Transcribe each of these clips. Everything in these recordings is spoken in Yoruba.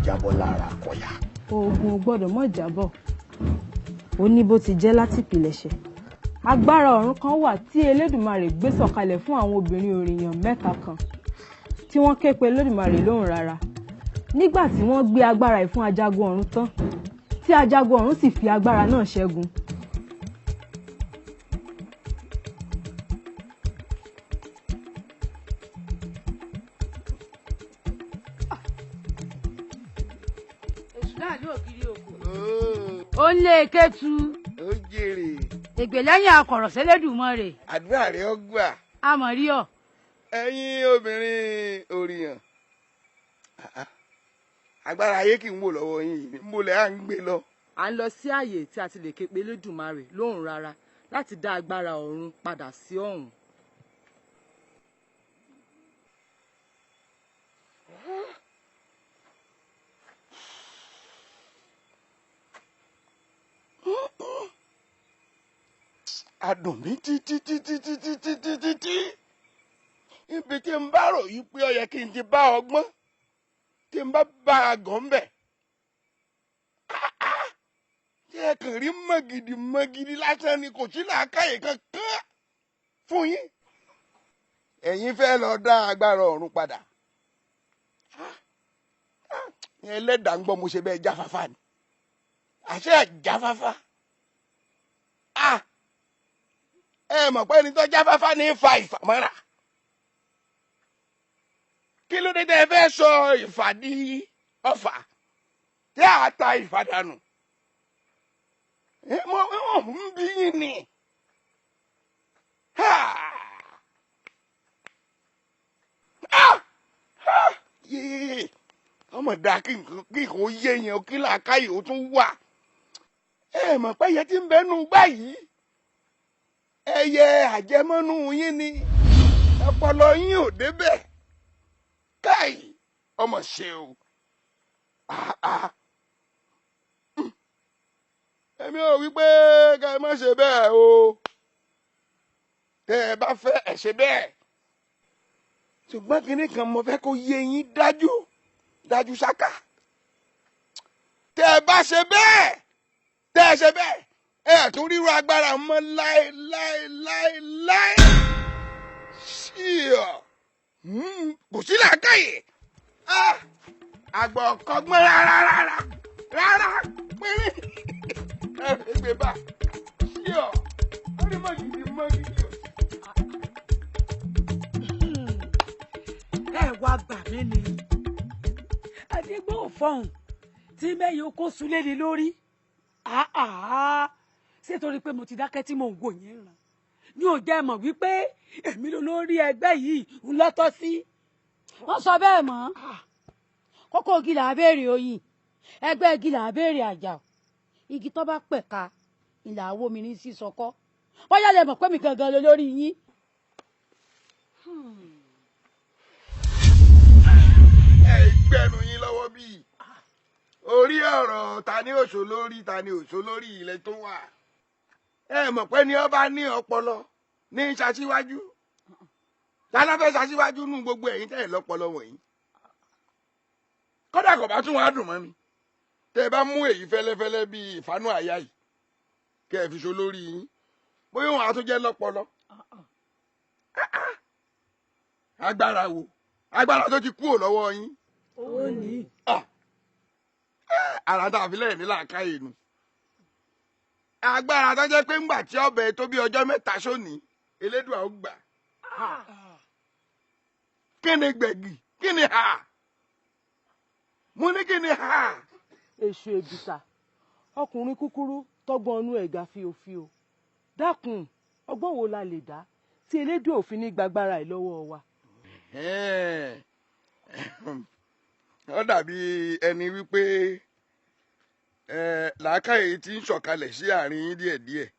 Jábọ́ lára àkọyà. Oògùn ò gbọ́dọ̀ mọ́ jábọ́. Ó ní bó ti jẹ́ láti ìpilẹ̀ṣẹ̀. Agbára ọ̀run kan wà tí Elédùmarè gbé sọ̀kalẹ̀ fún àwọn obìnrin òrìyàn mẹ́ta kan tí wọ́n ké pe Elédùmarè lóhùn rárá. Nígbà tí wọ́n gbé agbára yìí fún ajagun ọ̀run tán, tí ajagun ọ̀run sì fi agbára náà ṣẹ́gun. Ó ń lé Kétu. Ó jèrè. Ègbè lẹ́yìn akọ̀rọ̀ s'Ẹlẹ́dùmarè. Àdúrà rẹ̀ ó gbà. Àmọ̀ rí ọ. Ẹ̀yin obìnrin òrìyàn. Agbára ayé kì í wò lọ́wọ́ yín. Mo lẹ̀ à ń gbé lọ. À ń lọ sí àyè tí a ti lè ké pe Elédùmarè lóhùn rárá láti dá agbára ọ̀run padà sí ọ̀hún. Adùn mi títí. Ibi tí n bá rò yí pé ó yẹ kí n ti bá ọgbọ́n tí n bá a gàn bẹ̀. Ṣé ẹ kàn rí mọ́gìdì lásán ni kò sí làákàyè kankan fún yín. Ẹ̀yin fẹ́ lọ dá agbára ọ̀run padà. Ẹlẹ́dàá ń gbọ́ mo ṣe bẹ́ẹ̀ jáfáfá ni. Àṣẹ jáfáfá. Ẹ mọ̀ pé ẹni tó jáfáfá ní fa ìfàmọ́ra. Kí ló dé tẹ́ ẹ fẹ́ sọ ìfà di ọfà tí a ta ìfà dànù? Mo ń bí yín ni. Ọmọ dá kí nǹkan ó yé yẹn kí làákàyè ó tún wà. Ẹ mọ̀ pé ẹyẹ tí ń bẹ́nu báyìí ẹyẹ àjẹmọ́nú yín ni ọpọlọ yín ò débẹ̀. Káì ọmọ ṣe o. Èmi ò wí pé ká ẹ má ṣe bẹ́ẹ̀ o. Tẹ́ ẹ bá fẹ́ ẹ ṣe bẹ́ẹ̀. Ṣùgbọ́n kinní kan mo fẹ́ kó yé yín dájú ṣáká. Tẹ́ ẹ bá ṣe bẹ́ẹ̀ tẹ́ ẹ ṣe bẹ́ẹ̀ ẹ tún ríru agbára mọ́ láéláé. Ṣíọ kò sí làákàyè. Àgbọ̀ kọ́gbọ́n rárá péré. Ẹ fi gbé bá. Ṣíọ ó ní mọ́gìdì. Ẹ wá gbà mí ni. Adégbò fọ̀hún tí mẹ́yìn kó sulé ni lórí. Ṣé torí pé mo ti dákẹ́ tí mò ń wò yín ràn ní ò jẹ́ mọ̀ wípé èmi ló lórí ẹgbẹ́ yìí ń lọ́tọ́ sí. Wọ́n sọ bẹ́ẹ̀ mọ́. Kókó igi là á béèrè oyin, ẹgbẹ́ igi là á béèrè àjà. Igi tó bá pẹ̀ka ìlà àwo mi ní sísọkọ́. Bóyá lè mọ̀ pé mi gangan ló lórí yín. Ẹ gbẹnu yín lọ́wọ́ bíi orí ọ̀rọ̀ ta ni òṣò lórí ta ni òṣò lórí ilẹ̀ tó wà. Ẹ mọ̀ pé ní ọba ní ọpọlọ ní ṣaṣíwájú. Ta ló fẹ́ ṣaṣíwájú nù gbogbo ẹ̀yin tẹ́ ẹ̀ lọ́pọlọ wọ̀nyí. Kódà kò bá tún wá dùn mọ́ mi. Tẹ́ ẹ bá mú èyí fẹ́lẹ́fẹ́lẹ́ bíi ìfánú àyà yìí kẹ́ ẹ fi ṣo lórí yín. Bóyá òun àtúnjẹ́ lọ́pọlọ. Agbára wo? Agbára tó ti kúrò lọ́wọ́ yín. Ó ní. Ara tá a fi lẹ́yìn ní làákàyè nu. Agbára tó jẹ́ pé ńgbà tí ọbẹ̀ tó bí ọjọ́ mẹ́ta sóní Elédùà ó gbà. Kí ni gbẹ̀gì? Kí ni ha? Mo ní kí ni ha? Èṣù èbìtà ọkùnrin kúkúrú tọ́gbọ́n ọnú ẹ̀gá fíofío. Dákun ọgbọ́n wo la lè dá tí Elédùà òfin ní gbàgbára ẹ̀ lọ́wọ́ wa. Ó dàbí ẹni wípé làákàyè tí ń sọ̀kalẹ̀ sí àárín yín díẹ̀díẹ̀.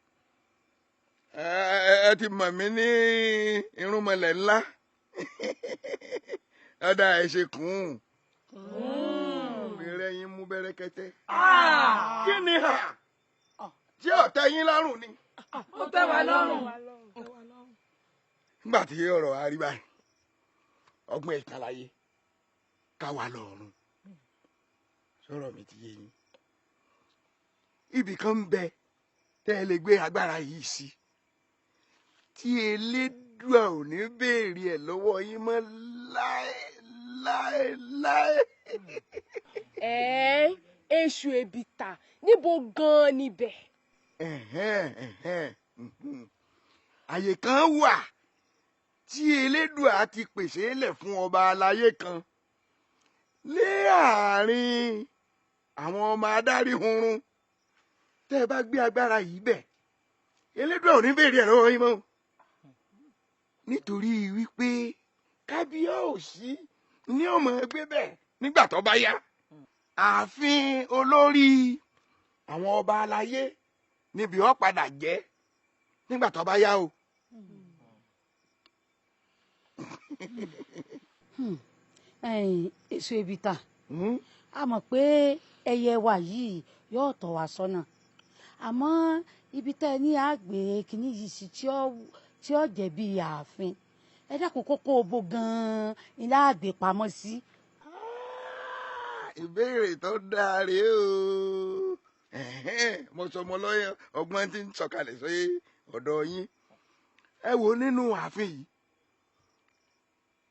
Ẹ ti mọ̀ mí ní irúnmọlẹ̀ ńlá. Ọ̀dà ẹ̀ ṣe kùn ún. Mi rẹ́yìn mú bẹ́rẹ́kẹ́tẹ́. kí ni hà tí ò tẹ́ yín lọ́rùn ni. ó tẹ́ wa lọ́rùn. nígbà tí ọ̀rọ̀ wa rí báyìí ọgbọ́n ìtàláyé ká wà lọ́rùn sọ̀rọ̀ mi ti yé yín. ibì kan ń bẹ tẹ́ ẹ lè gbé agbára yìí sí tí elédùà ò ní béèrè ẹ̀ lọ́wọ́ yín mọ́ láéláé. Èṣù èbìtà níbo gan-an níbẹ̀. àyè kan wà tí elédùà ti pèsè lẹ̀ fún ọba aláyé kan lé àárín àwọn ọmọ adarí hunrun. tẹ́ ẹ bá gbé agbára yìí bẹ̀ elédùà ò ní béèrè ẹ̀ lọ́wọ́ yín mọ́ nítorí wípé kábíyèsí ní ọmọ ẹgbẹ́ bẹ́ẹ̀ nígbà tó bá yá. ààfin olórí àwọn ọba aláyé níbi ó padà jẹ́ nígbà tó bá yá o. èso èbìtà a mọ̀ pé ẹyẹ wa yìí yóò tọ́ wa sọ́nà àmọ́ ibi tẹ́ ẹ ní àgbè kìíní yìí sí tí ó jẹ́ bí ààfin ẹ dákun kókó obo gan-an ilé àgbè pamọ́ sí. ìbéèrè tó dáa rèé o mo sọ ọmọ lọ́yọ̀ ọgbọ́n tí ń sọ̀kalẹ̀ sóyè ọ̀dọ̀ yín. ẹ wo nínú ààfin yìí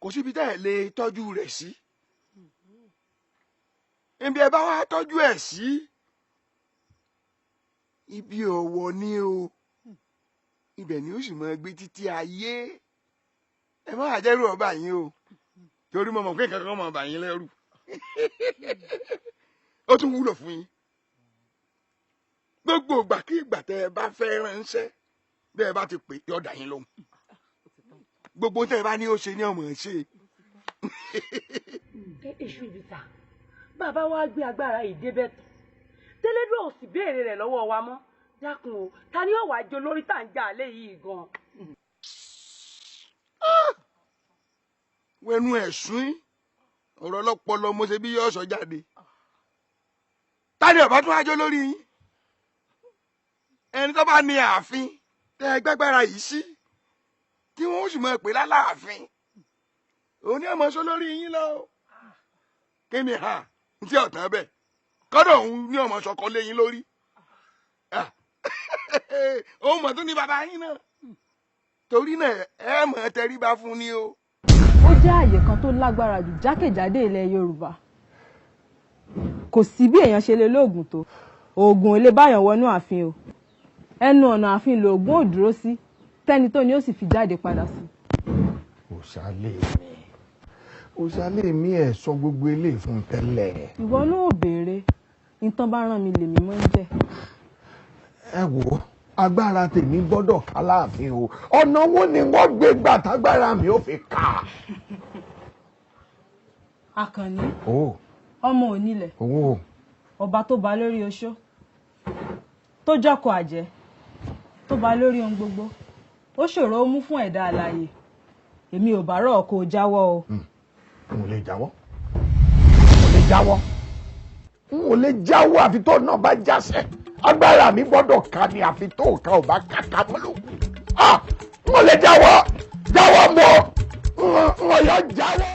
kò síbi tẹ́ ẹ lè tọ́jú rẹ̀ sí. ibi ẹ bá wá tọ́jú ẹ̀ sí ibi ọ̀wọ̀ ni o ibẹ̀ ni ó sì máa gbé títí ayé. ẹ má wàá jẹ́rú ọba yín o torí mo mọ̀ pé nǹkan kan máa bà yín lẹ́rù. ó tún wúlò fún yín gbogbo ìgbà kí ìgbà tẹ́ ẹ bá fẹ́ ránṣẹ́ bí ẹ bá ti pè yọ dá yín lóhùn gbogbo tẹ́ ẹ bá ní ó ṣe ní ọmọ ṣe. Èṣù ìbìtà bàbá wa gbé agbára yìí débẹ̀ tán tẹ́lẹ́dọ̀ ò sì béèrè rẹ̀ lọ́wọ́ wa mọ́ dákun o ta ni ó wàá jó lórí tá à ń jà lé yìí gan-an. wẹnu ẹ̀sùn ọ̀rọ̀ ọlọ́pọlọ mo ṣe bí yọ ọ̀sọ̀ jáde tani ọba tún wájọ lórí yín ẹni tó bá ní ààfin tẹ́ ẹ gbàgbára yìí sí tí wọn ó sì máa pè láláàfin òun ní ọmọ sọ lórí yín lọ kí ni ha tí ọ̀tán bẹ́ẹ̀ kọ́dọ̀ òun ní ọmọ sọkọ lé yín lórí òun mọ̀ tó ní bàbá yín náà torí náà ẹ mọ̀ tẹríba fún ni o. ó jẹ́ àyè kan tó lágbára jù jákèjádé ilẹ̀ Yorùbá kò sí bí èèyàn ṣe lè lóògùn tó oògùn ò lè báyàn wọnú ààfin o ẹnu ọ̀nà ààfin lóògùn ò dúró sí tẹ́ni tó ní ó sì fi jáde padà sí. òṣàlẹ̀ mi ẹ̀ sọ gbogbo eléyìí fún tẹ́lẹ̀. ìwọ náà ò béèrè nǹkan bá rán mi lèmi mọ́ ń jẹ́. ẹ wò ó agbára tèmi gbọ́dọ̀ ká láàfin o ọ̀nà wo ni wọ́n gbé gbà tágbára mi ò fi ká. Àkànní ọmọ onílẹ̀ ọba tó ba lórí oṣó tó jọkọ àjẹ́ tó ba lórí ohun gbogbo ó ṣòro ó mú fún ẹ̀dá alààyè èmi ò bá rọ̀ kó o jáwọ́ o. n ò lè jáwọ́ àfi tó náà bá jáṣẹ́ agbára mi gbọ́dọ̀ ká ni àfi tó ká ò bá kàkà mọ́ ló kù. n ò lè jáwọ́ mọ́ n ò yọ jáwọ́.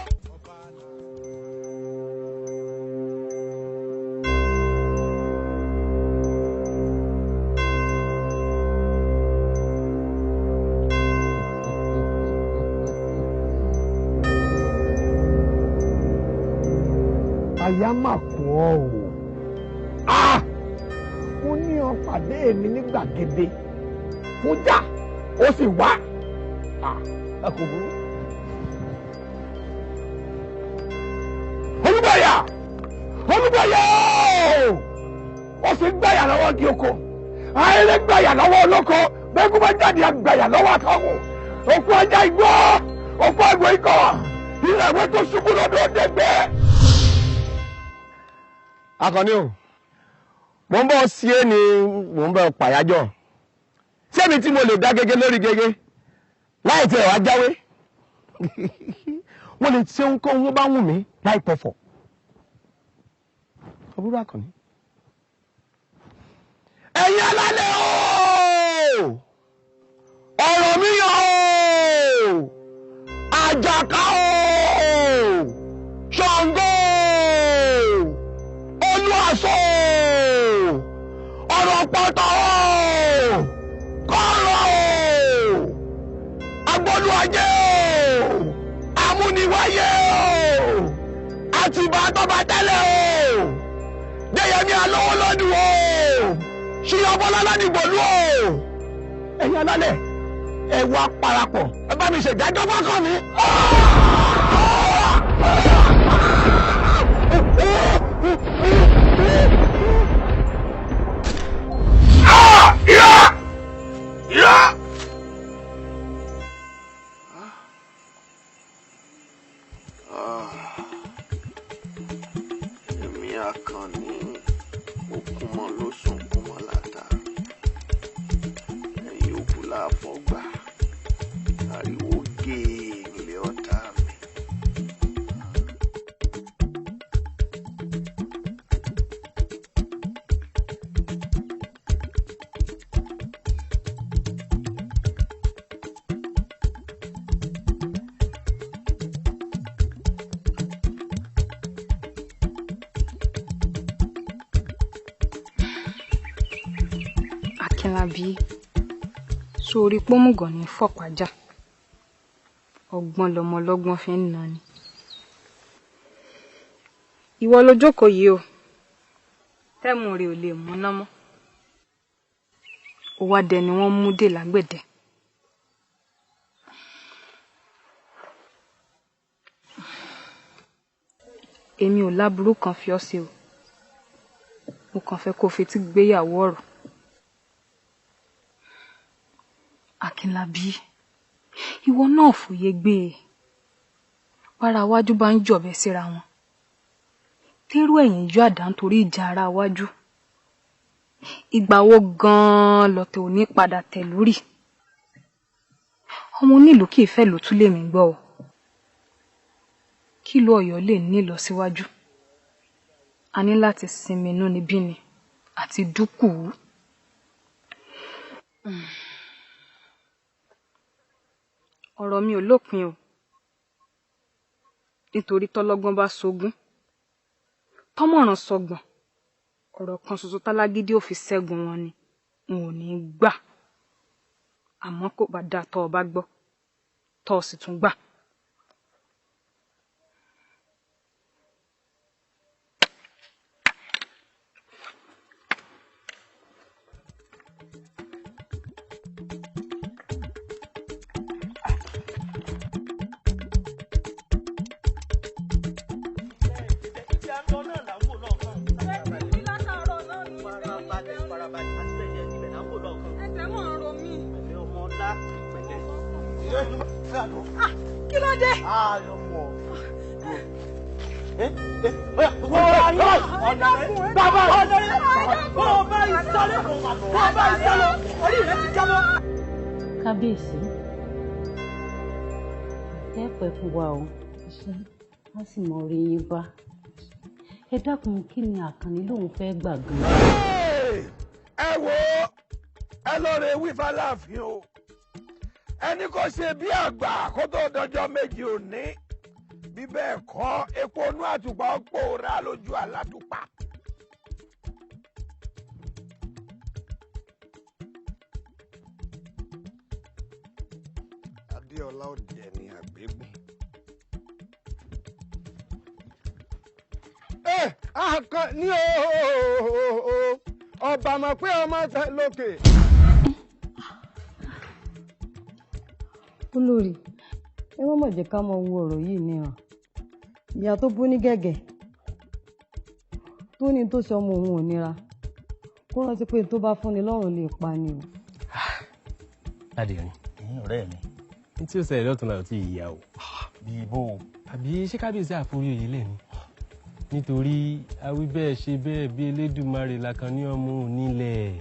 àyà mà kún ọ o mo ní ọ pàdé mi ní gbàgede fújà ó sì wá ẹ kò burú. olùgbàyà ó sì gbàyà lọ́wọ́ kí oko ayẹlẹ gbàyà lọ́wọ́ olóko bẹ́ẹ̀ bá jáde àgbàyà lọ́wọ́ àtọ́wò òkú ajá igbó òkú àgbò ikọ̀ ìrẹ̀wé tó ṣubú lọ́dọ̀ ọ̀dẹ́gbẹ́. Àkànní o mo ń bọ̀ sí é ni mo ń bọ̀ pàyájọ́ sẹ́mi tí mo lè dá gẹ́gẹ́ lórí gẹ́gẹ́ láì tẹ̀ wá jáwé wọ́n lè ṣe ohunkóhun tó bá wù mí láì pọ̀fọ̀ ọ̀búrú Àkànní àjàká o Ṣàngó Olúaṣọ ọ̀rọ̀ pọ̀tọ́ o kọ́rọ̀ o agbọ́dúnwájẹ́ o amúniwáyé o àtìbà tọ́ba tẹ́lẹ̀ o Jẹ́yẹmí alówó lọ́dún o ṣíyọ́bọ́lá ládìgbòlú o ẹ̀yin alálẹ̀ ẹ wá parapọ̀ ẹ bá mi ṣèdájọ́ fọ́kàn mi. Èmi Àkànní òkúmọ ló sùn kúmọ látà ẹ̀yin òkú láàfọ̀gbà ariwo gé ilé ọ̀tá mi. Akínlábí sórí pómùgọ̀ ní fọ̀pájà ọgbọ́n lọmọ lọ́gbọ́n fi ń nani. Ìwọ ló jókòó yìí o tẹ́mu rẹ̀ ò lè múná mọ́ ó wá dẹni wọ́n mú dè lágbẹ̀dẹ. Èmi ò láburú kan fi ọ́ sí o mo kàn fẹ́ kó fetí gbéyàwó ọ̀rọ̀. Akínlábí ìwọ náà fòye gbé e para wájú bá ń jọ̀bẹ síra wọn tẹ́rù ẹ̀yìn yọ àdá nítorí ìjà ara wájú ìgbà wo gan-an lọ̀tẹ̀ ò ní padà tẹ̀ lórí. Ọmọ onílùú kì í fẹ́ ló tún lè mí gbọ́ o kí ìlú Ọ̀yọ́ lè ní ìlọsíwájú a ní láti sinmi inú níbí ni àti dúkùú. Ọ̀rọ̀ mi ò lópin o nítorí tọ́lọ́gbọ́n bá sogún tọ́mọ̀ràn sọgbọ̀n ọ̀rọ̀ kan ṣoṣo tálágídí ò fi ṣẹ́gun wọn ni n ò ní gbà àmọ́ kò bá dáa tọ́ ọ bá gbọ́ tọ́ ọ sì tún gbà. Kí ló dé? Kábíyèsí ẹ pẹ́ fún wa o a sì mọ orí yín bá ẹ dákun kí ni Àkànní lòun fẹ́ gbà gan. ẹ wo ẹ lọ rẹ wífà láàfin o ẹni kò ṣe bí àgbà kó tó dọjọ́ méjì òní bí bẹ́ẹ̀ kọ́ epo inú àtùpà ó pòórá lójú alátùpà. Adéọlá òde ni àgbégbùn. Àkànní o ọba mọ̀ pé ọmọ tẹ lókè. Olórí ẹ má jẹ́ ká mọ wo ọ̀rọ̀ yìí níran ìyá tó bú ní gẹ̀gẹ̀ tó ní tó ṣe ọmọ òun ò nira kó rántí pé tó bá fúnni lọ́rùn lè pa ni o. Adìrín ẹ̀yin ọ̀rẹ́ mi. ní tí ó ṣẹlẹ̀ lọ́tún náà ti yà o. bí ibo. àbí ṣé kábíyèsí àforí oyè lẹ́ni nítorí awí bẹ́ẹ̀ ṣe bẹ́ẹ̀ bí Elédùmarè l'Àkànní ọmọ onílẹ̀.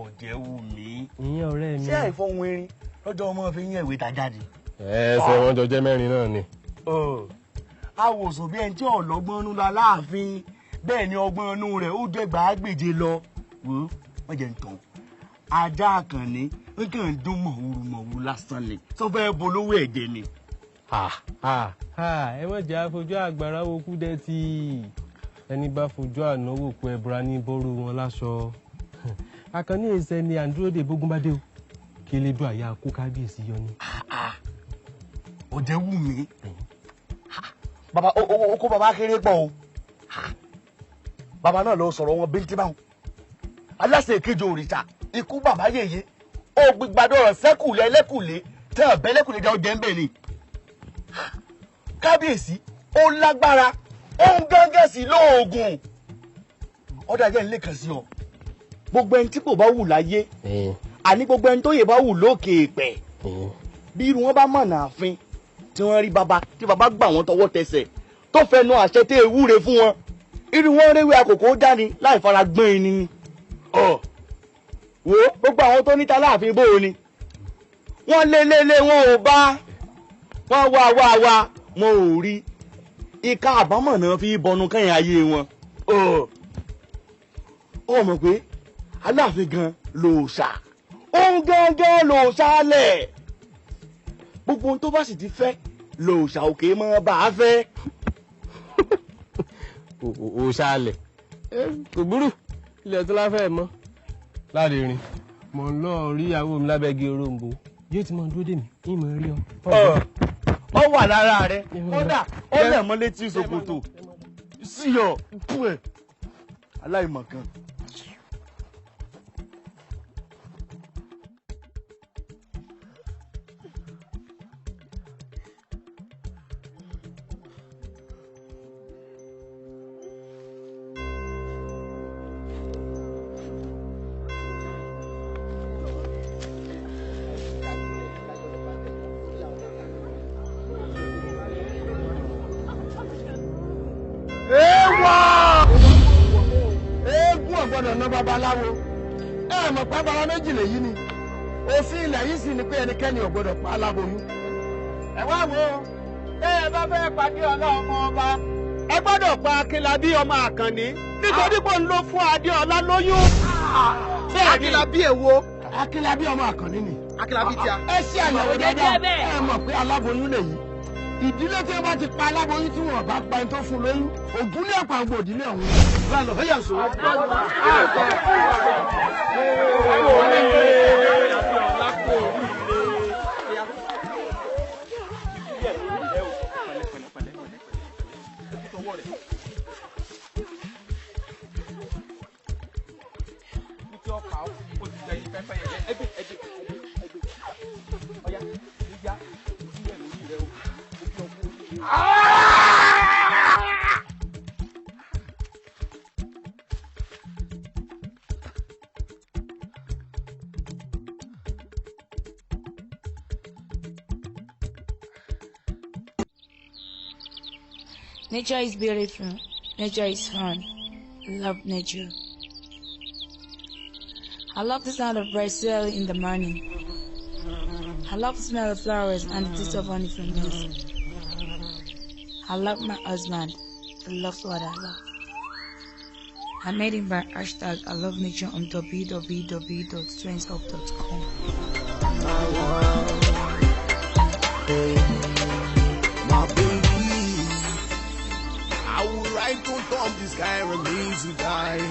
ọ̀jẹ̀ wù mí. ìyẹn ọ̀rẹ́ mi. ṣé àìfọ̀hún erin lọ́jọ́ ọmọ fi yín ìwé ta jáde. ẹsẹ̀ wọn jọ jẹ́ mẹ́rin náà ni. àwòsàn bí ẹni tí ọlọ́gbọ́n nú la láàfin bẹ́ẹ̀ ni ọgbọ́n inú rẹ̀ ó dẹ́gbàá gbèje lọ. wò ó wọ́n jẹ́ ń tàn ajá Àkànní ń kàn ń dún mọ̀wúrú lásán ni sọ fẹ́ bolówó ẹ̀jẹ̀ ni. ẹ má jẹ́ àfojú àgbàrá wo kú dẹ́ tí ẹni bá fojú ànáwó kú ẹbùra ní bọ́rú wọn láṣọ. Àkànní ẹsẹ̀ ni àǹdúródè bógun bá dé o kí elédùn àyà kó kábíyèsí yọ ni. Ó jẹ́ wù mí bàbá ó kó bàbá kéré pọ̀ o bàbá náà lọ sọ̀rọ̀ wọn bíntín báwọn aláṣẹ ìkejì òrìṣà ikú bàbá yèyé ó gbígbádọ́ ọ̀rọ̀ sẹ́kùlẹ̀ ẹlẹ́kùlé tẹ́ ọ̀bẹ ẹlẹ́kùlé jẹ́ ọjẹ́ ń bẹ̀ ni kábíyèsí ó lágbára ó ń gángan sí lóògùn ọ̀dà jẹ́ ńlẹ̀ kan sí ọ gbogbo ẹni tí kò bá wù láyé àní gbogbo ẹni tó yè bá wù lókè èèpẹ̀ bí irú wọn bá mọ̀nà àfin tí wọ́n rí bàbá tí bàbá gbà wọ́n tọwọ́ tẹsẹ̀ tó fẹnu àṣẹ tẹ́ ewúre fún wọn irú wọn réwé àkókò dání láì fara gbọ́n ẹni ni wo gbogbo àwọn tó níta láàfin bóo ni wọ́n lé wọn ò bá wọ́n wá wọn ò rí ìka àbámọ̀ náà fi bọnu kẹ́yìn ayé wọn ó mọ̀ pé aláàfin gan lòòṣà òun gángan lòòṣà lẹ̀ gbogbo ohun tó bá sì ti fẹ́ lòòṣà òkè mọ́ bá a fẹ́. òòṣà lẹ̀ kò burú ilẹ̀ tó láfẹ́ mọ́ láre rìn mọ̀ ń lọ rí ìyàwó mi lábẹ́gẹ́ oróǹbó yóò ti mọ̀ dúró dè mí ní ìmọ̀ rí ọ. Ó wà lára rẹ kódà ó lẹ̀ mọ́ létí ṣòkòtò sí ọ pú ẹ̀ aláìmọ̀kan. ọ̀nà babaláwo mọ̀ pé abala méjì lèyí ni òfin ilẹ̀ yìí sì ni pé ẹnikẹ́ni ò gbọ́dọ̀ pa aláboyún. ẹ wá wo tẹ́ ẹ bá fẹ́ pàdé ọlọ́mọ ọba ẹ gbọ́dọ̀ pa Akínlábí ọmọ Àkànní nítorí pé òun ló fún Adéọlá lóyún. Akínlábí èwo. Akínlábí ọmọ Àkànní ni. Akínlábí tí a. ẹ ṣe àyẹ̀wò dáadáa ẹ mọ̀ pé aláboyún lèyí ìdílé tí wọ́n bá ti pa aláboyún tí wọ́n bá pa ẹni tó fún lóyún ògún ní ọ̀pọ̀ àgbo ìdílé ọ̀hún. lọ́nà ó yà sọ. Nature is beautiful. Nature is fun. Love nature. I love the sound of birds swelling in the morning. I love the smell of flowers and the taste of honey from bees. I love my husband. He loves what I love. I made him by hashtag I love nature on www.twinsup.com. My baby, I would like to top the sky and me to die.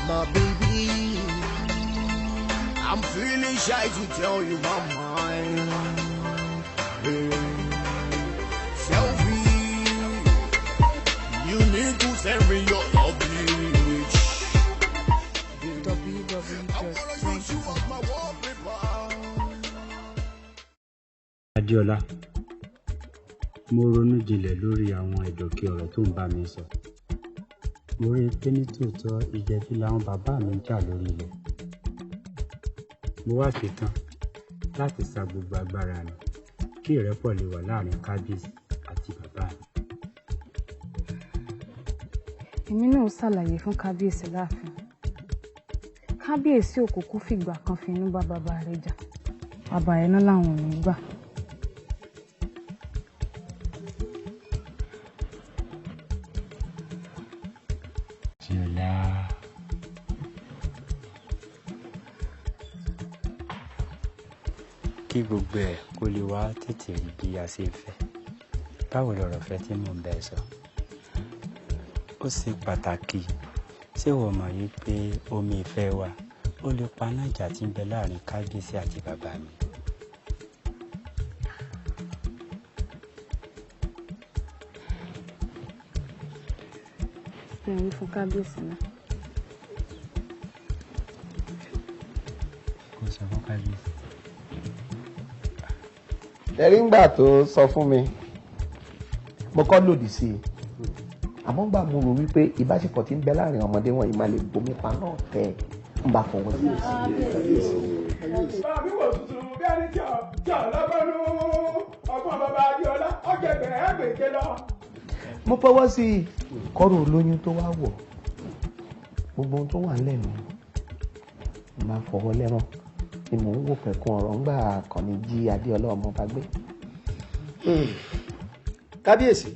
My baby, I'm feeling shy to tell you my mind. Selfie, you need to send me your love page. Adéọlá, mo ronú jinlẹ̀ lórí àwọn ìdọ̀kí ọ̀rọ̀ tó ń bá mi sọ. Mo rí i pé nítòótọ́ ìjẹ̀bi làwọn bàbá mi ń jà lórí ilẹ̀. Mo wá ṣetán láti sa gbogbo agbára mi kí ìrẹ́pọ̀ lè wà láàrin kábíyèsí àti bàbá mi. Èmi náà ṣàlàyé fún kábíyèsí láàfin. Kábíyèsí òkùnkùn fìgbà kan finú bá bàbá rẹ̀ jà. Bàbá rẹ̀ náà làwọn ò ní gbà. kí gbogbo ẹ̀ kó lè wá tètè rí bí a ṣe fẹ́. Báwo lọ̀rọ̀ fẹ́ tí mò ń bẹ sọ? Ó ṣe pàtàkì. Ṣé o mọ̀ yìí pé omi ìfẹ́ wa ó lè paná ìjà tí ń bẹ láàrin kábíyèsí àti bàbá mi? Ẹ̀yin fún kábíyèsí náà. Kò sọ fún kábíyèsí. ẹ̀rí ńgbà tó sọ fún mi mo kọ́ lòdì sí i àmọ́ ńgbà mo rò wípé ìbáṣepọ̀ tí ń bẹ láàrin ọmọdé wọn yìí máa lè bomi pa náà tẹ̀ ń bá fọwọ́ sí i. bàbá mi wò tuntun bí ẹni tí ọ̀ lọ́gọ́rùn ọgbọ́n bàbá Adéọlá ọ̀gẹ̀dẹ̀ ẹgbẹ̀jẹ̀ lọ. mo fọwọ́ sí i kọ́rọ̀ olóyún tó wá wọ̀ gbogbo ohun tó wà nílẹ̀ nù máa fọwọ́ lẹ́ràn ni mò ń wò pẹ̀kun ọ̀rọ̀ ńgbà kànní jí Adéọlá ọmọ bá gbé. kábíyèsí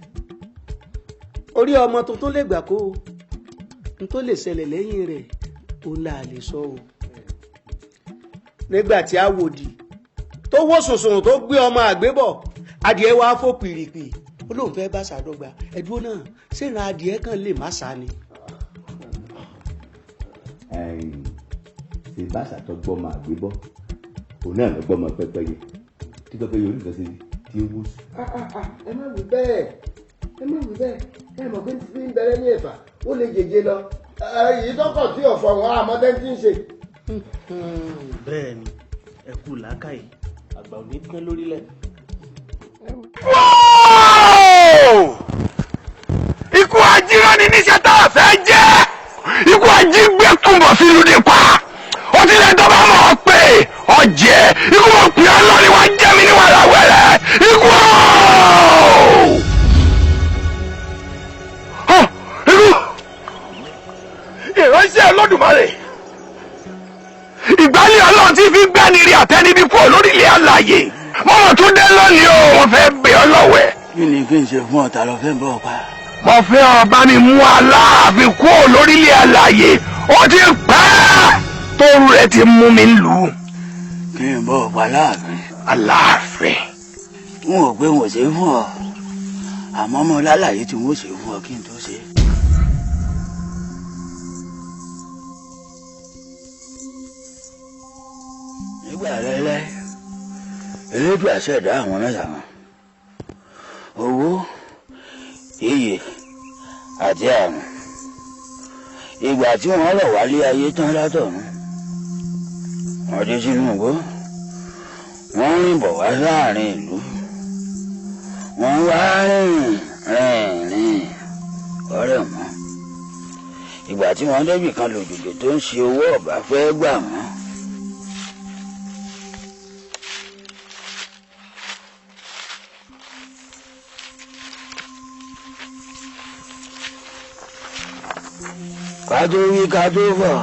orí ọmọ tuntun lè gbà kó o n tó lè ṣẹlẹ̀ lẹ́yìn rẹ̀ ó là lè sọ o. nígbà tí àwòdì tó wó sùnsùn tó gbé ọmọ àgbébọ̀ adìẹ wá fò pìrìpì ó lóun fẹ́ bá ṣàdọ́gba ẹ̀dúró náà ṣéran adìẹ kan lè má sá ni. ṣe bá ṣàtọ́gbọ́ máa gbé bọ́ òun náà lọ́gbọ́ máa pẹ́pẹ́yẹ tí pẹ́pẹ́yẹ oníkan ṣe tí ó wó sùn. ẹ má wí bẹ́ẹ̀ ẹ má wí bẹ́ẹ̀ ẹ mọ̀ pé tí ń bẹ̀rẹ̀ ní ẹ̀fà ó lè jèjé lọ èyí tọkọ̀ tí ọ̀fọ̀ wọn àmọ́tẹ́ ti ń ṣe. bẹ́ẹ̀ ni ẹ kú làákàyè àgbà ò ní pẹ́ lórílẹ̀. ikú ajírán ni níṣẹ́ tá a fẹ́ jẹ́ ikú ajígbé kúnbọ̀ sílùú nípa ó ti lè dọ́gba mọ́ ọ pé ọjẹ́ ikú mọ̀ pé ọlọ́rin wá jẹ́ mi ní wàràwẹ̀rẹ̀ ikú ìránṣẹ́ Olódùmarè ìgbálẹ̀ Ọlọ́run tí fi gbẹ́ni rí àtẹnibí kúrò lórílẹ̀ àlàyé mọ́mọ́ tún dé lónìí o wọ́n fẹ́ bẹ̀ ọ́ lọ́wẹ̀. kí ni kí n ṣe fún ọ̀tá lọ fẹ́ bọ́ pa. mo fẹ́ ọba mi mú Aláàfin kúrò lórílẹ̀ àlàyé ó ti pẹ́ tóru rẹ̀ ti mú mi lù ú. kí n bọ́ pa Aláàfin. Aláàfin. n ò gbé wọn ṣe fún ọ àmọ́ mo lálàyé tí wọ́n ṣe fún ọ kí n tó ṣe. nígbà rẹ́lẹ́ elédùn àṣẹ̀dá àwọn mẹ́ta wọn owó iyè àti àrùn ìgbà tí wọ́n lọ wálé ayé tán látọ̀run wọ́n dé sínú igbó wọ́n rìn bọ̀ wá láàrin ìlú wọ́n wá rìn ọ̀rẹ́ wọn ìgbà tí wọ́n débì kan lòjòjò tó ń ṣe owó ọ̀bà fẹ́ gbà wọ́n. ká tó wí ká tó bọ̀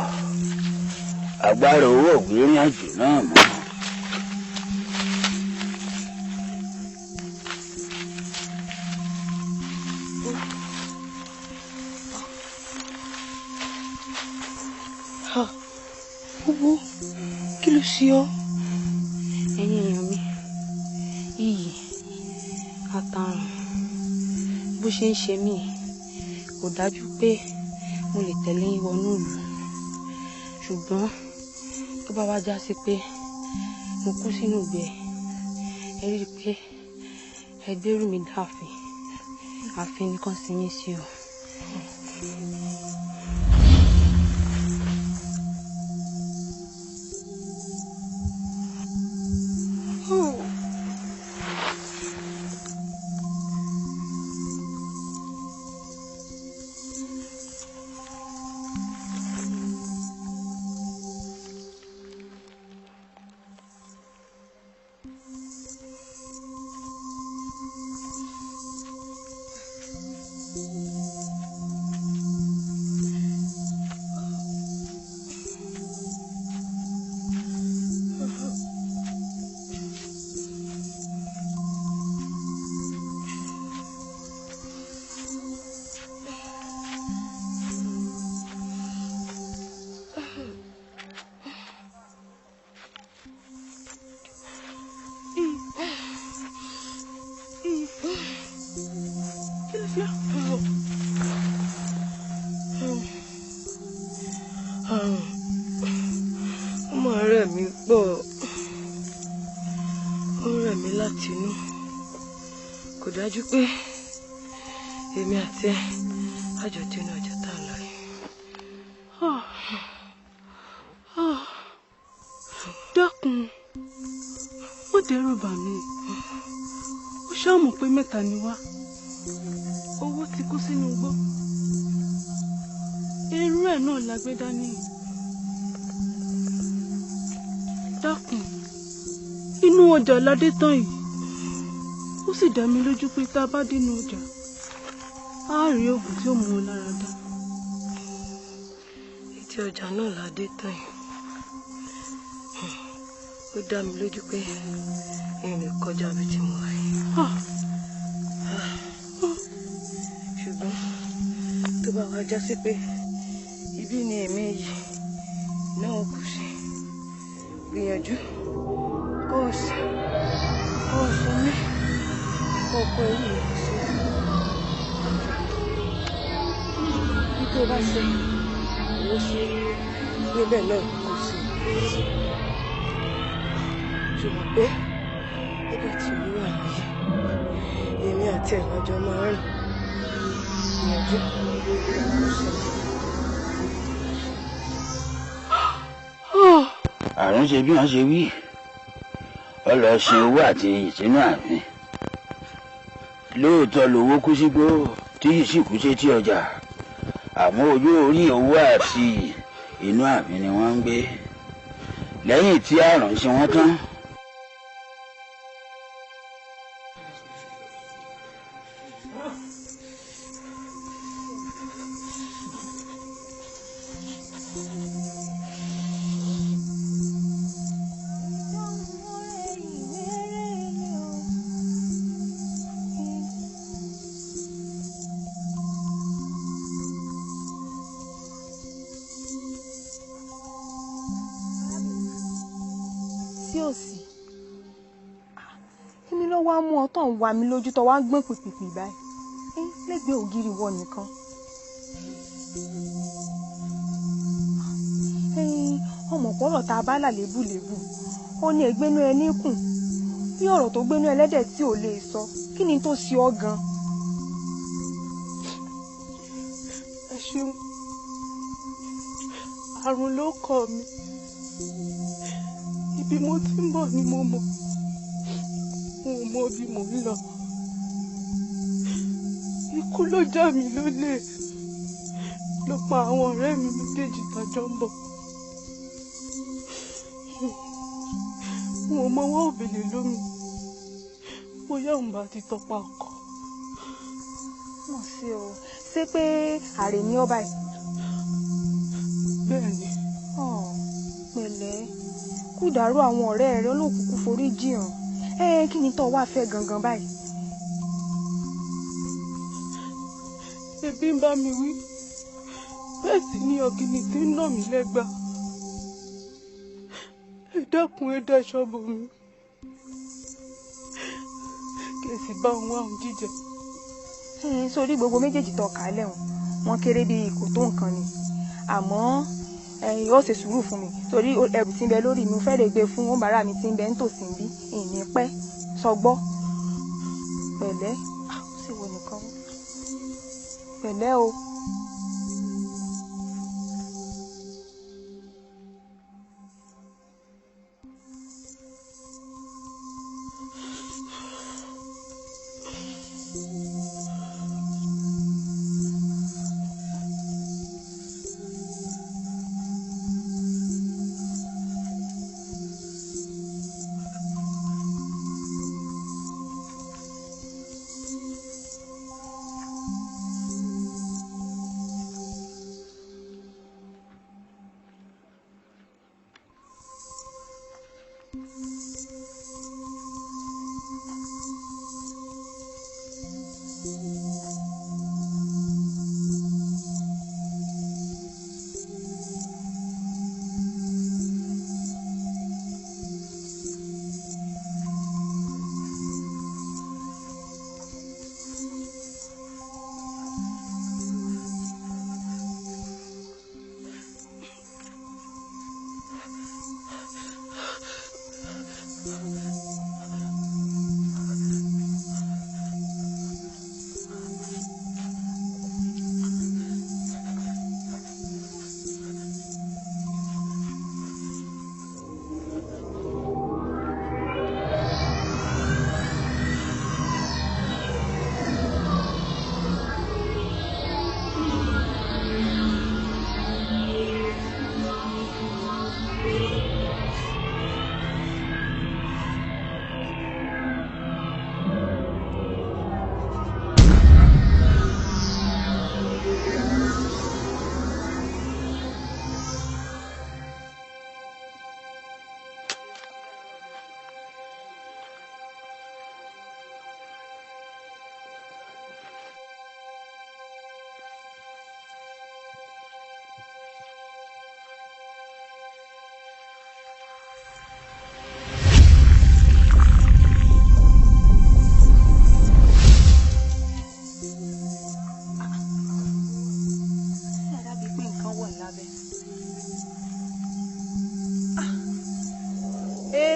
agbára owó ògbérin àjò náà mọ́. owó kí ló ṣe ọ́ ẹ̀yin èèyàn mi iyì àtàrùn bó ṣe ń ṣe mí kò dájú pé mo lè tẹ̀lé yín wọnú ìlú ṣùgbọ́n tó bá wá já sí pé mo kú sínú ìgbẹ́ ẹ rí i pé ẹ gbérù mi dáàfin ààfin nìkan sí mi sí o. ọmọ rẹ̀ mi pọ̀ ó rẹ̀ mí láti inú kò dájú pé èmi àti ẹ àjọ dínú ọjà tá a lọ yìí. dákun ó dẹ́rù bà mí ó ṣàmù pé mẹ́ta ni wá owó ti kú sínú igbó irú ẹ̀ náà la gbé dání dákun inú ọjà ládé tán yìí ó sì dá mi lójú pé tá a bá dínú ọjà á rí oògùn tí ó mú un lára dá. Ìtì ọjà náà ládé tán yìí ó dá mi lójú pé ìrìn kọjá bí tí mo wà yìí. ṣùgbọ́n tó bá wá já sí pé ibi ni èmi yìí náà kù sí gbìyànjú kó o sì ní ọkọ yìí sí bí tó bá ṣe owó sí níbẹ̀ náà kò sí ṣùgbọ́n pé nígbà tí owó wà láyé èmi àti ẹ̀lọ́jọ́ máa ń rìn gbìyànjú kò sí. àrùn ṣe bí wọ́n ṣe wí ọ lọ sin owó àti iyì sínú ààfin lóòótọ́ lówó kú sígbó tí yìí sì kú sétí ọjà àmọ́ ojú orí owó àti inú ààfin ni wọ́n ń gbé lẹ́yìn tí àrùn ṣe wọ́n tán. tó ń wá mi lójú tó wá ń gbọ́n pìpìpì báyìí lẹ́gbẹ̀ẹ́ ògiri wọ nìkan. ọmọ pọ̀rọ̀ tá a bá là lébùlébù ó ní ẹgbẹ́nú ẹ níkùn bí ọ̀rọ̀ tó gbénú ẹlẹ́dẹ̀ tí ò lè sọ kí ni tó ṣe ọ́ gan. ẹ ṣeun àrùn ló kọ mi ibi mo ti ń bọ̀ ni mo mọ̀ mo mọ bí mo ń lọ ikú ló já mi lólè ló pa àwọn ọ̀rẹ́ mi méjèèjì tọ́jọ́ ń bọ̀ mo mọwọ́ òbèlè lómi bóyá òun bá ti tọpa ọkọ. mo ṣe o ṣé pé àrè ní ọba yìí. bẹ́ẹ̀ ni. pẹ̀lẹ́ kú dàrú àwọn ọ̀rẹ́ rẹ olókùnkùn forí jiyàn kí ni tó wá fẹ́ gangan báyìí. ebi ń bá mi wí bẹ́ẹ̀ sì ni ọ̀gìnì tí ń nà mí lẹ́gbàá ẹ dákun ẹ dáṣọ bò mí kí ẹ sì bá òun àwọn jíjẹ. sórí gbogbo méjèèjì tó kà á lẹ́wọ̀n wọ́n kéré bíi kò tó nǹkan ni àmọ́ ó ṣe sùúrù fún mi torí ẹrù tí ń bẹ lórí mi fẹ́ lè gbé fún oníbàárà mi tí ń bẹ nítòsí bí ìní pẹ́ sọgbọ́ pẹ̀lẹ́ ó sì wo nìkan pẹ̀lẹ́ o.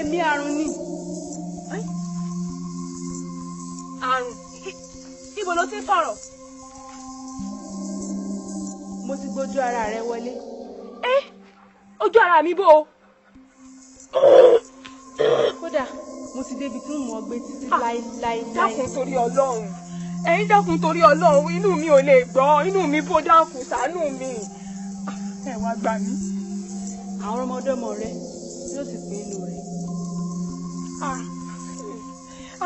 èmi àrùn ni. Àrùn? Ibo ló ti ń sọ̀rọ̀? Mo ti gbójú ara rẹ wọlé. Ojú ara mi bò ó. Kódà mo ti débi tí mo gbé títí láéláé. Dákun torí Ọlọ́run. Ẹ̀yin dákun torí Ọlọ́run, inú mi ò lè gbọ́, inú mi bó, dákun ṣàánú mi. Ẹ wá gbà mí. Àwọn ọmọdọ́mọ rẹ yóò sì pé inú rẹ.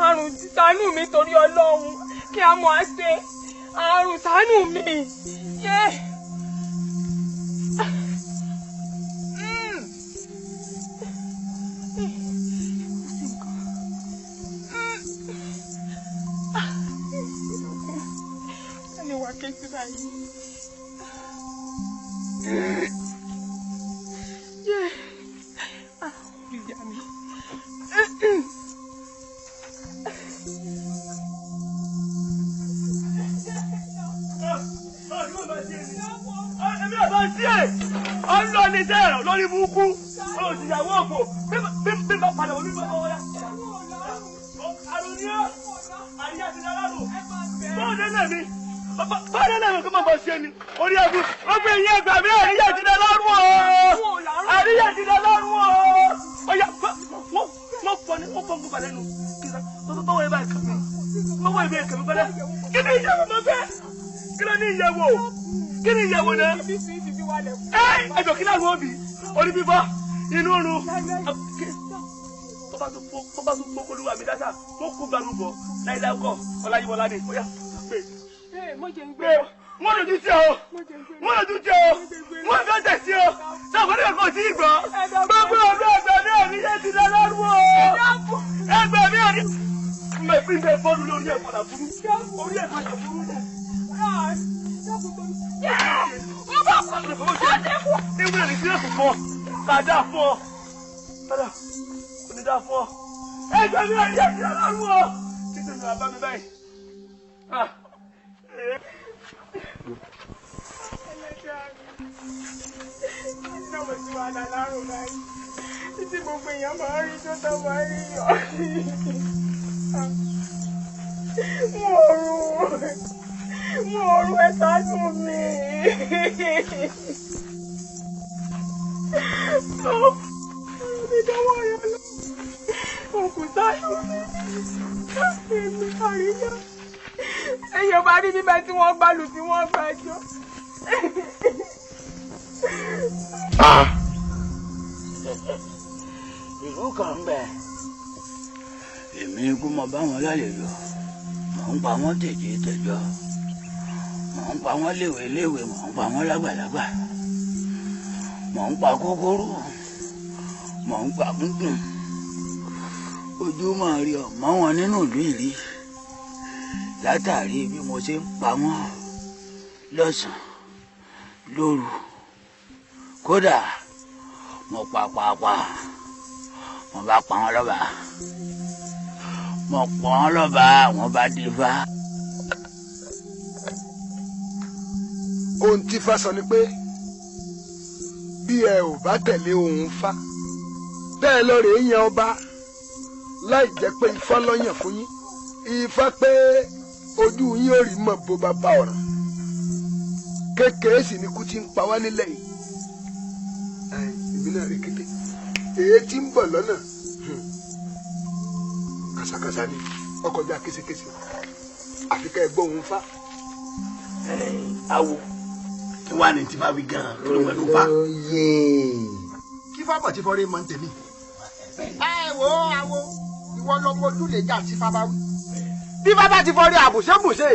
Àrùn ṣàánú mi torí Ọlọ́run, kí a mọ̀ á ṣe. Àrùn ṣàánú mi. Lórí burúkú, olùsìyàwó òfò, bí bá padà wọlé bá wọ́n yá. Àrùnìyàn, àríyá ti dára lò. Bọ́ọ̀dé náà mi, bọ́ọ̀dé náà mi kó máa bọ̀ sí ẹni. Orí ẹ̀bù, ó gbé iye ẹgbàá mi, àríyá ti dára lù ọ́. Àríyá ti dára lù ọ́. Ọ̀yà, wọ́n fọ́ ní wọ́n fọ́ gbogbo àlẹ́ nù. Bọ́wọ́ ẹ bá ẹ̀kọ́ mi, bọ́wọ́ ẹ bá ẹ̀kọ́ mi pẹ́lẹ́. Kí ni ìyàwó máa fẹ́? Kí ló ní ìyàwó? Kí ni ìyàwó náà? Ẹjọ́ kí láàrú òbí? Orí bíbọ́, inú run. Tó bá tún gbókò lúwa mi dáṣà, tó kú gbanúbọ̀, láìláì kọ̀, ọláyíwọlá ni, ó yá, gbé. Gbé, wọ́n lójú tí o, wọ́n lójú tí o, wọ́n fẹ́ tẹ̀ sí o, sáfọ́ nígbà kan sí ìgbọ́. Gbogbo ọdún ẹgbẹ́ mi ò ní yé ti lọ lọ́rùn o. Ẹgbẹ́ mi ò ní. Mẹ̀pín bẹ bọ́ọ̀lù lórí ẹ̀kọ́ làbúrú, orí ẹ̀kọ́ làbúrú. Ewúrẹ́ ní sílẹ̀ fún ọ, kà dá fún ọ, kàdá, kò ní dá fún ọ. Ẹgbẹ́ mi ò ní yé ti lọ lọ́rùn o. Títí mi wà bá mi báyìí. Náà mo ti wà lálárùn báyìí. Títí gbogbo èèyàn máa ń rí tó tó máa ń rí yọ. Mo rú ẹ ṣàánú mi. Mi dánwò yọ lọ. Òkú ṣàánú mi. Èmi àríyá. Èèyàn bá rí bíbẹ tí wọ́n gbálù tí wọ́n gbàjọ. Ìlú kan ń bẹ. Èmi ikú mọ bá wọn lálejò. Mò ń pa wọ́n tẹ̀jẹ̀ tẹ̀jọ́. Mò ń pa wọ́n léwe-léwe, mò ń pa wọ́n lágbàlagbà. Mò ń pa kókóró. Mò ń pa gúngùn. Ojú máa rí ọmọ wọn nínú ìlú ìrí. Látàrí bí mo ṣe ń pa wọ́n lọ́sàn-án lóru. Kódà mo pa mo bá pa wọ́n lọ́ba. Mo pa wọ́n lọ́ba, wọ́n bá dé fá. Ohun tí Ifá sọ ni pé bí ẹ ò bá tẹ̀lé ohun Ifá bẹ́ẹ̀ lọ rèé yan ọba láì jẹ́ pé Ifá ló yàn fún yín. Ifá pé ojú yín ò rí mọ̀ bó bá bá ọ̀ràn. Kékeré sì ni Kuti ń pa wá nílẹ̀ yìí. Èmi náà rí kété. Èyí tí ń bọ̀ lọ́nà kàṣàkàṣà ni ọkọjá késekése. Àfi ká ẹ gbọ́ ohun Ifá. Awo kí wàá ní tí bá wí gan-an lórí pẹ̀lú bá. Kí fábọ̀ tí fọ́rí mọ́ ń tèmi. Wo awo ìwọ lọ mojú lè jà sí fábá wí. Bí bàbá ti fọ́rí àbùṣebùṣe.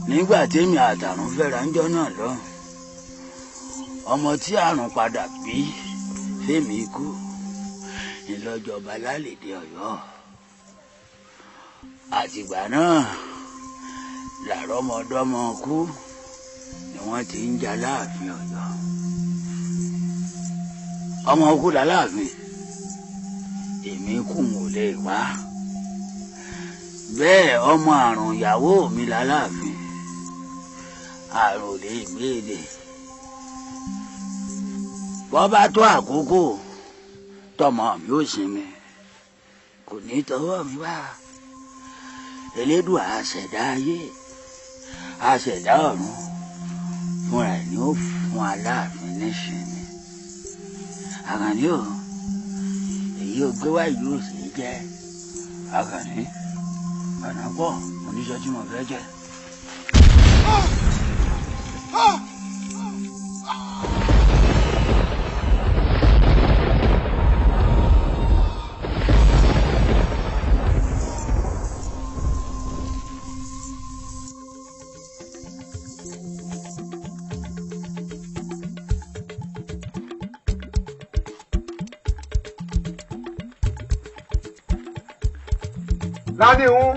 Nígbà tèmi àtàrùn fẹ́ra ńjọ́ náà lọ, ọmọ tí àrùn padà bí fèmí ikú ìlọjọba lálẹ́dẹ̀ Ọ̀yọ́. Àtìgbà náà làrọ́mọdọ́mọ kú ni wọ́n ti ń jà láàfin Ọ̀yọ́. Ọmọ kú láláàfin, èmi kù mò lè wá. Bẹ́ẹ̀ ọmọ àrùn ìyàwó mi láláàfin, àrùn lè gbéde. bọ́ bá tó àkókò tọmọ mi ò sinmi kò ní tọwọ́ mi wá Elédùà àṣẹ̀dá ayé àṣẹ̀dá ọ̀run fúnra ẹ̀ ni ó fún Aláàfin níṣìírí Àkànní o èyí ò gbé wá yìí ò sì jẹ́ Àkànní ọ̀nà pọ̀ oníṣẹ́ tí mo fẹ́ jẹ́. Lánìhún.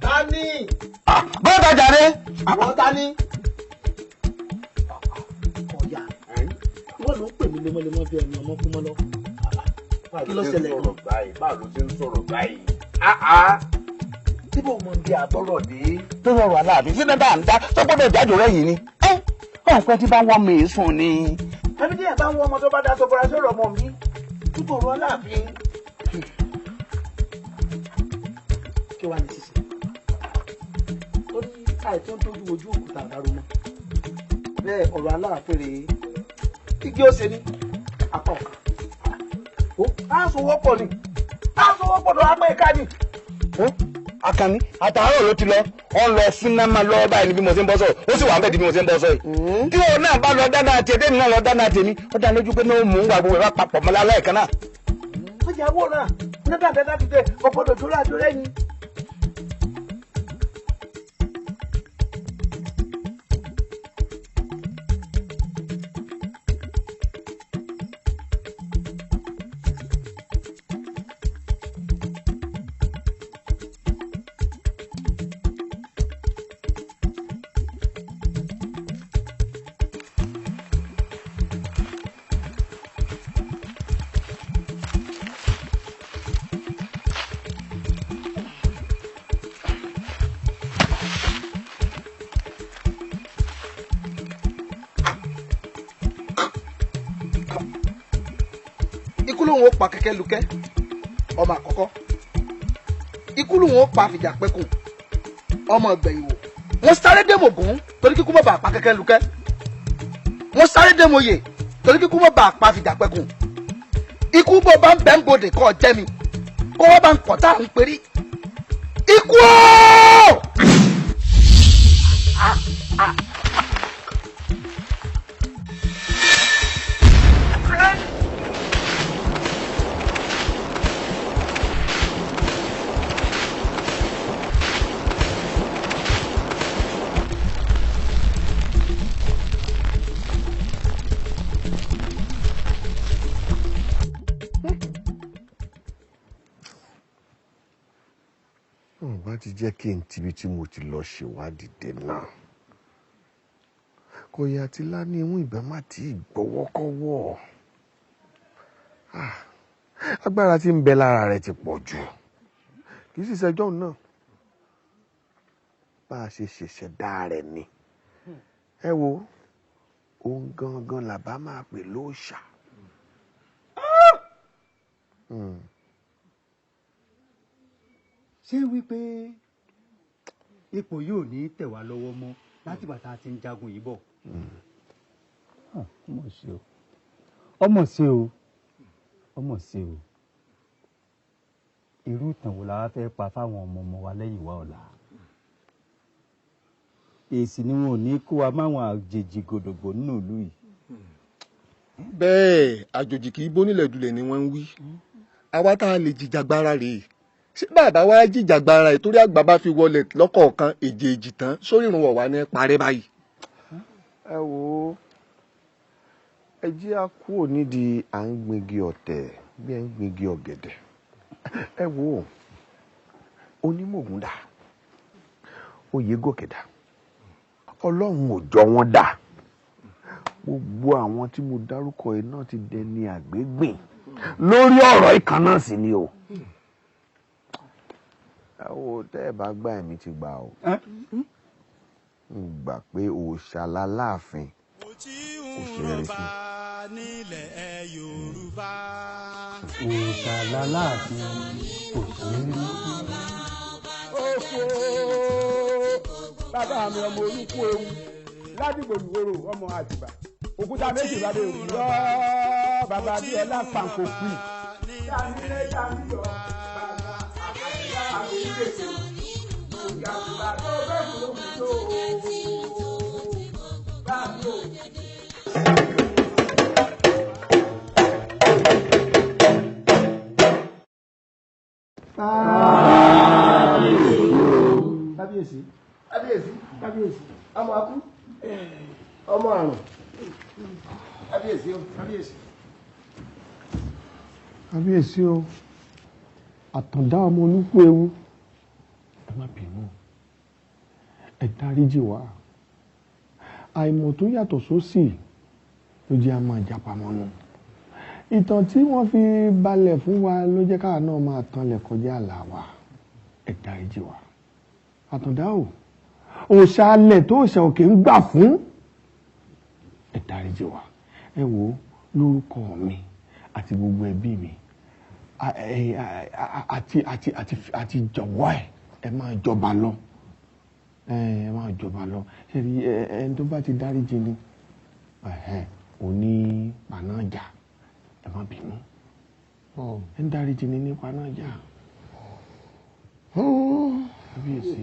Tani. Bọ́ọ̀dà jàre. Àwọn tani. Ọ̀yà. Wọ́n ló ń pè mí lemọ́lemọ́ bí ẹni ọmọ kú mọ́ lọ. Kí ló ṣẹlẹ̀ gan? Báwo ló ti ń sọ̀rọ̀ báyìí? Tí bò mọ bí àtọ́rọ̀ dé. tó rọrùn Aláàfin sí dáadáa ń dá tó gbọ́dọ̀ jájò rẹ̀ yìí ni. ọ̀pẹ tí bá wọ́n mi sùn ni. Ẹbí tí ẹ̀ bá ń wọ́n ọmọ tó bá dá sọ fọra sọ̀rọ̀ ọmọ mi. Túbọ̀ rọ Aláàfin. Kí wàá ní sísè? Ó ní àìtún tójú ojú òkúta àdáró mọ́. Bẹ́ẹ̀ ọ̀rọ̀ Aláàfin rèé. Igi ó ṣe ní apá ọ̀kan. Ó á sọ wọ́pọ̀ ni. Á sọ wọ́pọ̀ lọ apá ẹ̀ka ni. Àkànní àtàárọ̀ ló ti lọ ọ lọ sinimá lọ́wọ́ báyìí ni bí mo ṣe ń bọ́ sọ̀rọ̀ ó sì wà ń bẹ̀ di bí mo ṣe ń bọ́ sọ̀rọ̀ yìí. tí wọn náà bá lọ dáná tiẹ̀ tẹ́mi náà lọ dáná tèmi ó dá lójú pé náà mò ń wà gbogbo ẹ̀ bá papọ̀ mọ́ lálẹ́ kan náà. Ọjà wo náà nígbà tẹ́tà ti tẹ ọ̀pọ̀lọpọ̀ tó láàjọ lẹ́yìn. Ikú lòun ó pa kẹ́kẹ́ lukẹ́ ọmọ àkọ́kọ́ ikú lòun ó pa fìjà pẹ́kùn ọmọ ìgbẹ̀yìnwó wọ́n sáré dèmọ̀ gùn torí kíkú mọ̀ bá pa kẹ́kẹ́ lukẹ́ wọ́n sáré dèmọ̀ yè torí kíkú mọ̀ bá pa fìjà pẹ́kùn ikú bó bá ń bẹ́ ń bodè kọ́ jẹ́ mi kó wọ́n bá ń kọ́ tá à ń perí ikú ooo. Bá ti jẹ́ kí n tibi tí mo ti lọ ṣèwádìí dé náà kò yà tí lání ìwọ̀n ìbá má tí ì gbọ́wọ́kọ́wọ́ agbára tí ń bẹ lára rẹ̀ ti pọ̀ jù kì í sì ṣẹjọ́ náà bá a ṣe ṣẹ̀ṣẹ̀dá rẹ̀ ni ẹ wo ohun gangan làbá máa pè lóòṣà. ṣé wípé ipò yóò ní tẹ̀ wá lọ́wọ́ mọ́ láti bàtà tí ń jagun yìí bọ̀. ọmọ ṣe o ọmọ ṣe o ọmọ ṣe o irú ìtàn wo la wá fẹ́ pa fáwọn ọmọ ọmọ wa lẹ́yìn wa ọ̀la. èsì ni wọn ò ní kó wa máwọn àjèjì gòdògbò nínú ìlú yìí. bẹ́ẹ̀ àjòjì kì í bónílẹ̀ dulẹ̀ ni wọ́n ń wí àwa tá a lè jìjàgbara rèé ṣé bàbá wa jìjàgbara ẹ̀ torí àgbà bá fi wọlé lọ́kọ̀ọ̀kan èjèèjì tán sórí ìrùn wọ̀wá ní parẹ́ báyìí. ẹ wo ẹ jẹ́ á kúrò nídìí à ń gbingi ọ̀tẹ̀ bí ẹ ń gbingi ọ̀gẹ̀dẹ̀ ẹ wo onímọ̀gùn dà oyè gòkè dà ọlọ́run ò jọ wọ́n dà gbogbo àwọn tí mo dárúkọ yìí náà ti dẹni àgbégbìn lórí ọ̀rọ̀ ìkan náà sì ni o. ẹ wo tẹ́ ẹ bá gbà ẹ̀mí ti gbà o. ń gbà pé òòṣà l'Aláàfin òṣèré fún òṣàlá láàfin òṣèré bàbá mi ọmọ olúkú ewu ládìgbò ìwòrò ọmọ àtìbà òkúta méjì bàbá ewu yọ bàbá bí ọlá pàǹkó pì. kábíyèsí kábíyèsí kábíyèsí ọmọ akú ọmọ àrùn kábíyèsí o kábíyèsí. kábíyèsí o àtàndá ọmọ olúkú ewu ẹ má bínú ẹ dáríjì wá àìmọ̀ tó yàtọ̀ sósì ló jẹ́ a máa jápamọ́ nù ìtàn tí wọ́n fi balẹ̀ fún wa ló jẹ́ káwa náà máa tanlẹ̀ kọjá àlà wa ẹ dáríjì wá àtàndá o òṣàlẹ̀ tó òṣà òkè ń gbà fún ẹ dáríjì wá ẹ wò ó lórúkọ mi àti gbogbo ẹbí mi àti jọ̀wọ́ ẹ máa jọba lọ ẹ máa jọba lọ ṣe rí ẹni tó bá ti dáríjì ni òní panájà ẹ má bínú ẹ ń dáríjì ni ní panájà kábíyèsí.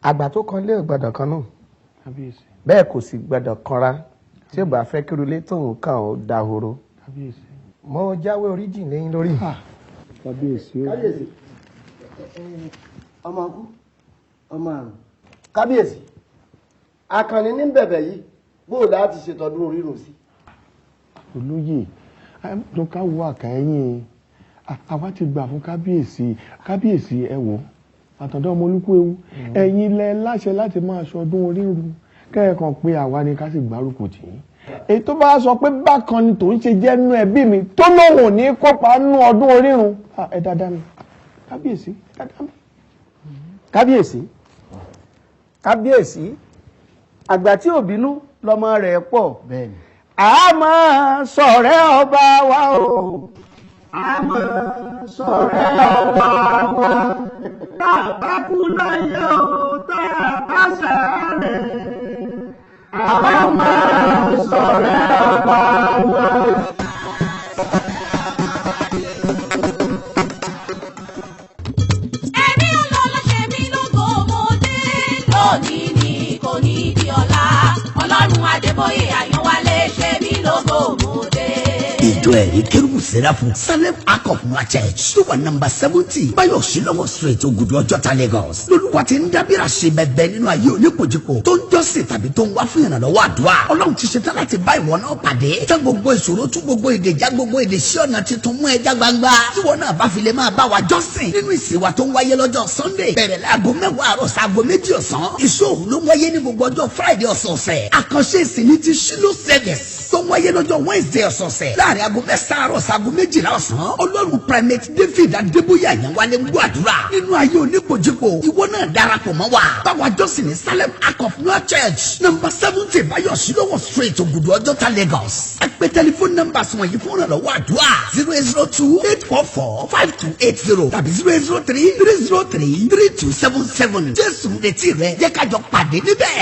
àgbà tó kan lé ògbàdàn kan náà bẹ́ẹ̀ kò sì gbàdàn kanra tí ó bá fẹ́ kí irulé tóun kàn ó dahoro mo jáwé oríjì lẹ́yìn lórí. kábíyèsí o kábíyèsí ọmọ ọkú ọmọ àrùn kábíyèsí akànnì ní bẹ̀bẹ̀ yìí bóò láti ṣètọ́dún orírun sí. olóyè tó ká wọ àkàẹ́yìn àwa ti gbà fún kábíyèsí ẹ wò àtàndá ọmọ olúkú ewu ẹ̀yin lẹ láṣẹ láti máa ṣọdún orírun kẹ́ẹ̀kan pé àwa ni ká sì gbárùkù tì í èyí tó bá sọ pé bákan ni tòun ṣe jẹ́ nú ẹbí mi tó lóun ò ní kópa nú ọdún orírun ẹ dáadáa mi kábíyèsí dáadáa mi. kábíyèsí àgbà tí ò bínú lọmọ rẹ̀ pọ̀ a máa ṣọ̀rẹ́ ọba wa o a máa ṣọ̀rẹ́ ọba wa tá a bá kú láyé o tá a bá sáré a máa ṣọ̀rẹ́ ọba wa. ẹ̀mí ọlọ́lá ṣe mí lógo mo dé lónìí ni kò ní di ọ̀la ọlọ́run adébóyè àyànwálé ṣe mí lógo mo dé. ìjọ ẹ̀rí kérúbù sẹ́ráfù salem ark of noah church tó wà nọ́mbà 70 báyọ̀ sílọ́wọ́ street ògùdù ọjọ́ta lagos lolúwa ti ń dábìrà ṣe bẹ̀bẹ̀ nínú ayé oníkojúkò tó ń jọ́sìn tàbí tó ń wá fún ìrànlọ́wọ́ àdúrà ọlọ́run ti ṣetán láti bá ìwọ náà pàdé tán gbogbo ìṣòro tún gbogbo èdè já gbogbo èdè sí ọ̀nà titun mú ẹja gbangba tíwọ náà bá fi lè máa bá wa jọ́sìn nínú ìsìn wa tó ń wáyé lọ́jọ́ sunday bẹ̀rẹ̀ láago 10 àárọ̀ sáago 2 ọ̀sán ìṣòro ló ń wáyé ní gbogbo ọjọ́ friday ọ̀sọ̀ọ̀sẹ̀ àkànṣe ìsìn ní ti shiloh service tó ń wáyé lọ́jọ́ wednesday ọ̀sọ̀ọ̀sẹ̀ láàrin aago 9 àárọ̀ sáago 12 ọ̀sán ọlọ́run primate david adébóyè àyànwálé ń gbọ́ àdúrà nínú ayé oníkojúkò ìwọ náà darapọ̀ mọ́ wa báwa jọ́sìn ní salem ark of noah church nọ́mbà 70 báyọ̀ sílọ́wọ́ street ògùdù ọjọ́ta lagos ẹ pè tẹlifóònù nọ́mbà sùn yìí fún ìrànlọ́wọ́ àdúrà 08028445280 tàbí 08033033277 jésù retí rẹ jẹ́ kájọ pàdé níbẹ̀.